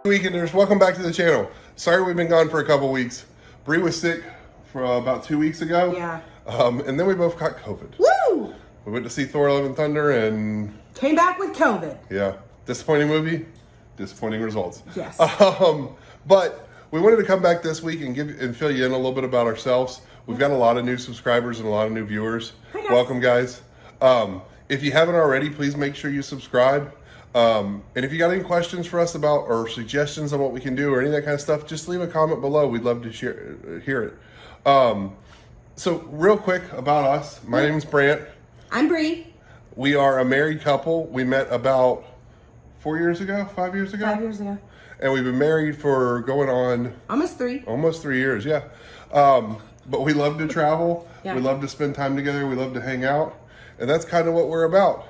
Weekenders, welcome back to the channel. Sorry we've been gone for a couple weeks. Bree was sick for about 2 weeks ago. Yeah. And then we both got COVID. Woo! We went to see Thor: Love and Thunder and... Came back with COVID. Yeah. Disappointing movie, disappointing results. Yes. But we wanted to come back this week and fill you in a little bit about ourselves. We've got a lot of new subscribers and a lot of new viewers. Hi, guys. Welcome, guys. If you haven't already, please make sure you subscribe. And if you got any questions for us about or suggestions on what we can do or any of that kind of stuff, just leave a comment below. We'd love to hear it. So real quick about us. My name's Brant. I'm Bree. We are a married couple. We met about 4 years ago, 5 years ago? 5 years ago. And we've been married for going on... Almost 3. Almost 3 years, yeah. But we love to travel. Yeah. We love to spend time together. We love to hang out. And that's kind of what we're about.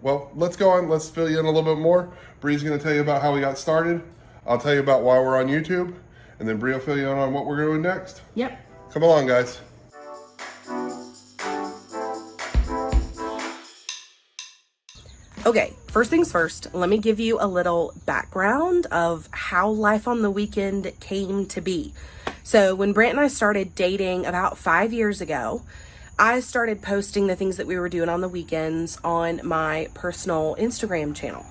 Well, let's go on. Let's fill you in a little bit more. Bree's going to tell you about how we got started. I'll tell you about why we're on YouTube. And then Bree will fill you in on what we're doing next. Yep. Come along, guys. Okay, first things first, let me give you a little background of how Life on the Weekend came to be. So when Brant and I started dating about 5 years ago, I started posting the things that we were doing on the weekends on my personal Instagram channel.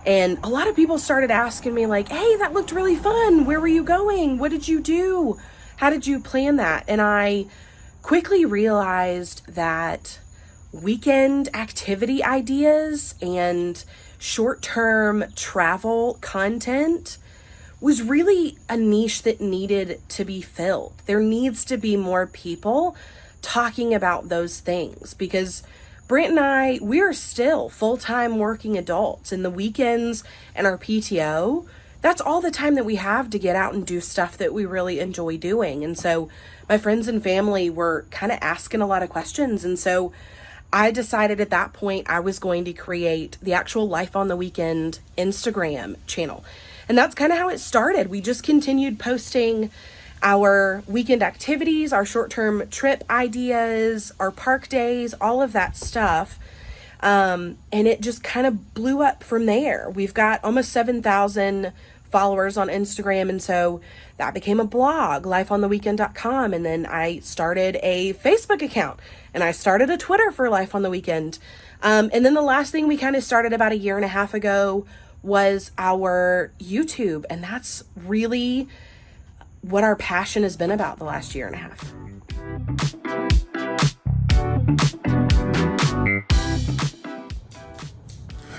And a lot of people started asking me like, hey, that looked really fun. Where were you going? What did you do? How did you plan that? And I quickly realized that weekend activity ideas and short-term travel content was really a niche that needed to be filled. There needs to be more people talking about those things because Brant and I, we're still full-time working adults, and the weekends and our PTO, that's all the time that we have to get out and do stuff that we really enjoy doing. And so my friends and family were kind of asking a lot of questions. And so I decided at that point I was going to create the actual Life on the Weekend Instagram channel. And that's kind of how it started. We just continued posting our weekend activities, our short-term trip ideas, our park days, all of that stuff. And it just kind of blew up from there. We've got almost 7,000 followers on Instagram. And so that became a blog, lifeontheweekend.com. And then I started a Facebook account and I started a Twitter for Life on the Weekend. And then the last thing we kind of started about 1.5 years ago was our YouTube. And that's really what our passion has been about the last 1.5 years.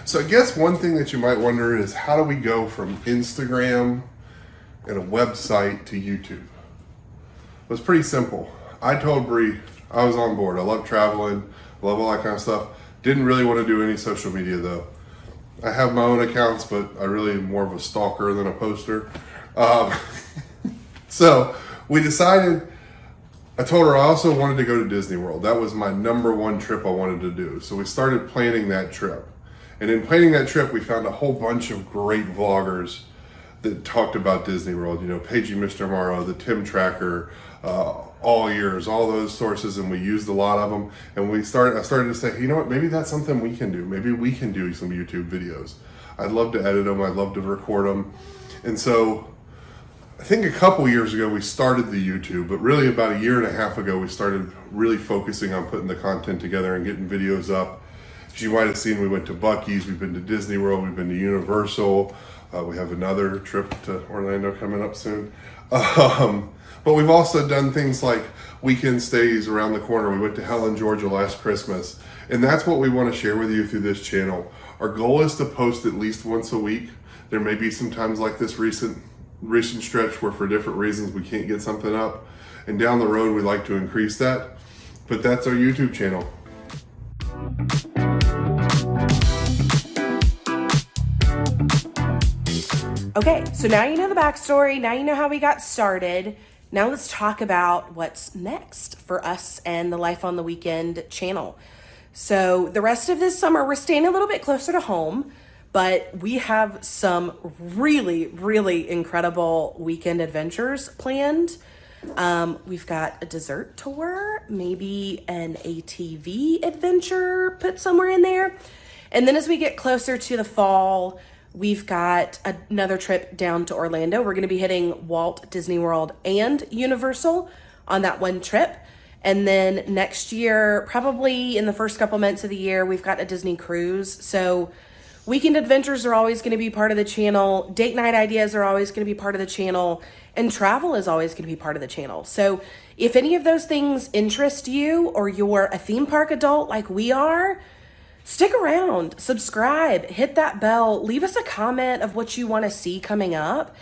So I guess one thing that you might wonder is how do we go from Instagram and a website to YouTube? It was pretty simple. I told Bree I was on board. I love traveling, love all that kind of stuff. Didn't really want to do any social media though. I have my own accounts, but I really am more of a stalker than a poster. So we decided, I told her I also wanted to go to Disney World. That was my #1 trip I wanted to do. So we started planning that trip. And in planning that trip, we found a whole bunch of great vloggers that talked about Disney World. You know, Paigey Mr. Morrow, the Tim Tracker, All Years, all those sources, and we used a lot of them. And I started to say, you know what, maybe that's something we can do. Maybe we can do some YouTube videos. I'd love to edit them. I'd love to record them. And so I think a couple years ago we started the YouTube, but really about 1.5 years ago we started really focusing on putting the content together and getting videos up. As you might have seen, we went to Buc-ee's, we've been to Disney World, we've been to Universal, we have another trip to Orlando coming up soon. But we've also done things like weekend stays around the corner. We went to Helen, Georgia last Christmas, and that's what we want to share with you through this channel. Our goal is to post at least once a week. There may be some times like this recent stretch where for different reasons we can't get something up, and down the road we like to increase that, but that's our YouTube channel. Okay, so now you know the backstory. Now you know how we got started. Now let's talk about what's next for us and the Life on the Weekend channel. So the rest of this summer, we're staying a little bit closer to home, but we have some really, really incredible weekend adventures planned. We've got a dessert tour, maybe an ATV adventure put somewhere in there. And then as we get closer to the fall, we've got another trip down to Orlando. We're going to be hitting Walt Disney World and Universal on that one trip. And then next year, probably in the first couple months of the year, we've got a Disney cruise. So weekend adventures are always going to be part of the channel. Date night ideas are always going to be part of the channel. And travel is always going to be part of the channel. So if any of those things interest you, or you're a theme park adult like we are, stick around, subscribe, hit that bell, leave us a comment of what you want to see coming up.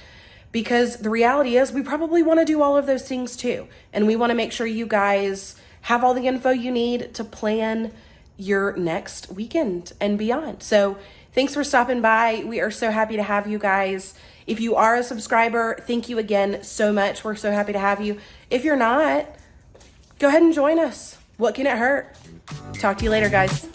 Because the reality is we probably want to do all of those things too. And we want to make sure you guys have all the info you need to plan your next weekend and beyond. So thanks for stopping by. We are so happy to have you guys. If you are a subscriber, thank you again so much. We're so happy to have you. If you're not, go ahead and join us. What can it hurt? Talk to you later, guys.